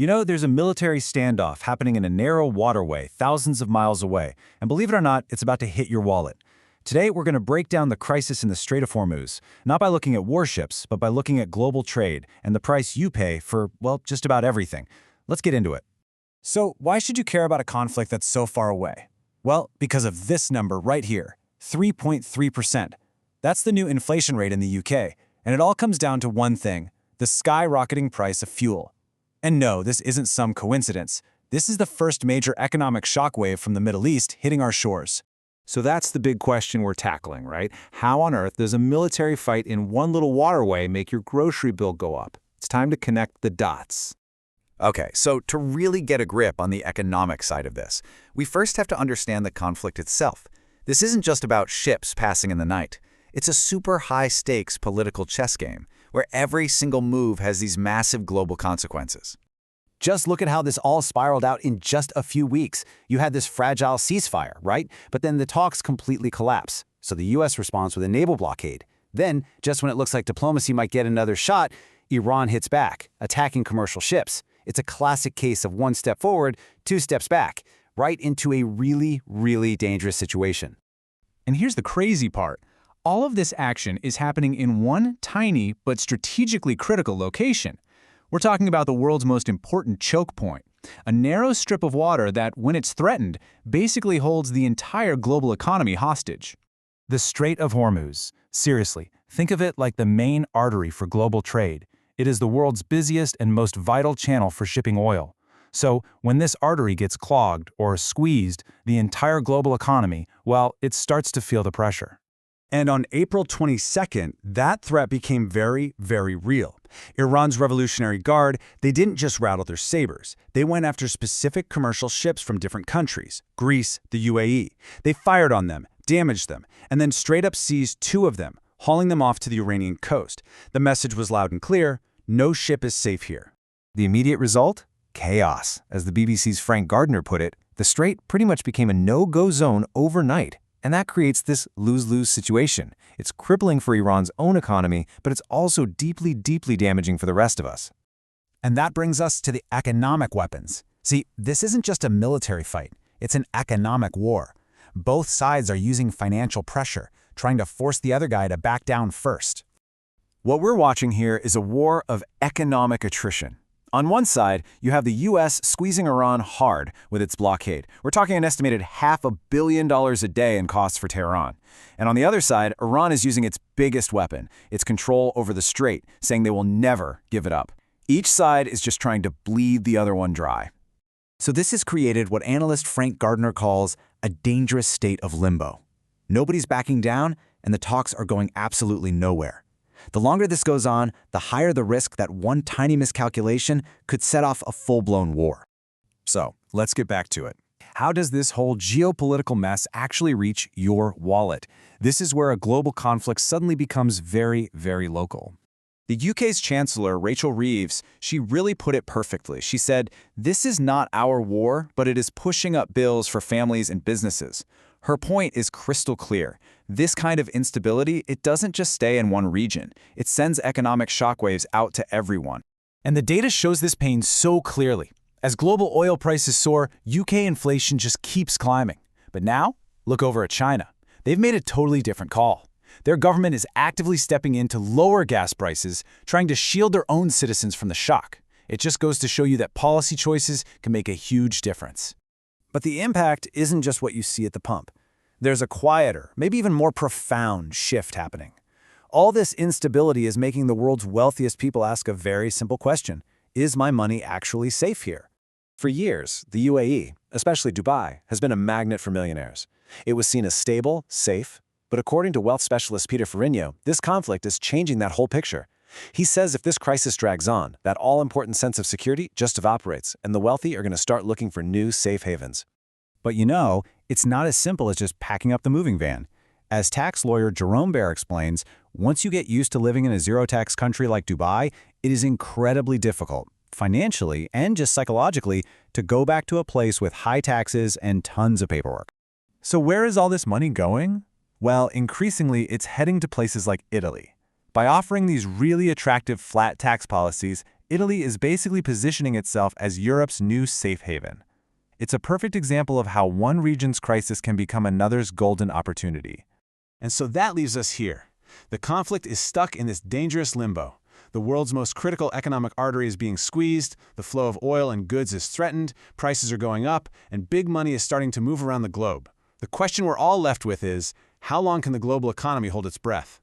There's a military standoff happening in a narrow waterway thousands of miles away, and believe it or not, it's about to hit your wallet. Today, we're going to break down the crisis in the Strait of Hormuz, not by looking at warships, but by looking at global trade and the price you pay for, well, just about everything. Let's get into it. So why should you care about a conflict that's so far away? Well, because of this number right here, 3.3%. That's the new inflation rate in the UK, and it all comes down to one thing: the skyrocketing price of fuel. And no, this isn't some coincidence. This is the first major economic shockwave from the Middle East hitting our shores. So that's the big question we're tackling, right? How on earth does a military fight in one little waterway make your grocery bill go up? It's time to connect the dots. Okay, so to really get a grip on the economic side of this, we first have to understand the conflict itself. This isn't just about ships passing in the night. It's a super high-stakes political chess game, where every single move has these massive global consequences. Just look at how this all spiraled out in just a few weeks. You had this fragile ceasefire, right? But then the talks completely collapse. So the U.S. responds with a naval blockade. Then, just when it looks like diplomacy might get another shot, Iran hits back, attacking commercial ships. It's a classic case of one step forward, two steps back, right into a really, really dangerous situation. And here's the crazy part. All of this action is happening in one tiny but strategically critical location. We're talking about the world's most important choke point, a narrow strip of water that, when it's threatened, basically holds the entire global economy hostage. The Strait of Hormuz. Seriously, think of it like the main artery for global trade. It is the world's busiest and most vital channel for shipping oil. So, when this artery gets clogged or squeezed, the entire global economy, well, it starts to feel the pressure. And on April 22nd, that threat became very, very real. Iran's Revolutionary Guard, they didn't just rattle their sabers. They went after specific commercial ships from different countries, Greece, the UAE. They fired on them, damaged them, and then straight up seized two of them, hauling them off to the Iranian coast. The message was loud and clear: no ship is safe here. The immediate result? Chaos. As the BBC's Frank Gardner put it, the Strait pretty much became a no-go zone overnight. And that creates this lose-lose situation. It's crippling for Iran's own economy, but it's also deeply, deeply damaging for the rest of us. And that brings us to the economic weapons. See, this isn't just a military fight. It's an economic war. Both sides are using financial pressure, trying to force the other guy to back down first. What we're watching here is a war of economic attrition. On one side, you have the U.S. squeezing Iran hard with its blockade. We're talking an estimated $500 million a day in costs for Tehran. And on the other side, Iran is using its biggest weapon, its control over the Strait, saying they will never give it up. Each side is just trying to bleed the other one dry. So this has created what analyst Frank Gardner calls a dangerous state of limbo. Nobody's backing down, and the talks are going absolutely nowhere. The longer this goes on, the higher the risk that one tiny miscalculation could set off a full-blown war. So, let's get back to it. How does this whole geopolitical mess actually reach your wallet? This is where a global conflict suddenly becomes very, very local. The UK's Chancellor, Rachel Reeves, she really put it perfectly. She said, "This is not our war, but it is pushing up bills for families and businesses." Her point is crystal clear. This kind of instability, it doesn't just stay in one region. It sends economic shockwaves out to everyone. And the data shows this pain so clearly. As global oil prices soar, UK inflation just keeps climbing. But now, look over at China. They've made a totally different call. Their government is actively stepping in to lower gas prices, trying to shield their own citizens from the shock. It just goes to show you that policy choices can make a huge difference. But the impact isn't just what you see at the pump. There's a quieter, maybe even more profound shift happening. All this instability is making the world's wealthiest people ask a very simple question: is my money actually safe here? For years, the UAE, especially Dubai, has been a magnet for millionaires. It was seen as stable, safe, but according to wealth specialist Peter Ferrigno, this conflict is changing that whole picture. He says if this crisis drags on, that all-important sense of security just evaporates, and the wealthy are going to start looking for new safe havens. But it's not as simple as just packing up the moving van. As tax lawyer Jerome Bear explains, once you get used to living in a zero-tax country like Dubai, it is incredibly difficult, financially and just psychologically, to go back to a place with high taxes and tons of paperwork. So where is all this money going? Well, increasingly, it's heading to places like Italy. By offering these really attractive flat tax policies, Italy is basically positioning itself as Europe's new safe haven. It's a perfect example of how one region's crisis can become another's golden opportunity. And so that leaves us here. The conflict is stuck in this dangerous limbo. The world's most critical economic artery is being squeezed, the flow of oil and goods is threatened, prices are going up, and big money is starting to move around the globe. The question we're all left with is, how long can the global economy hold its breath?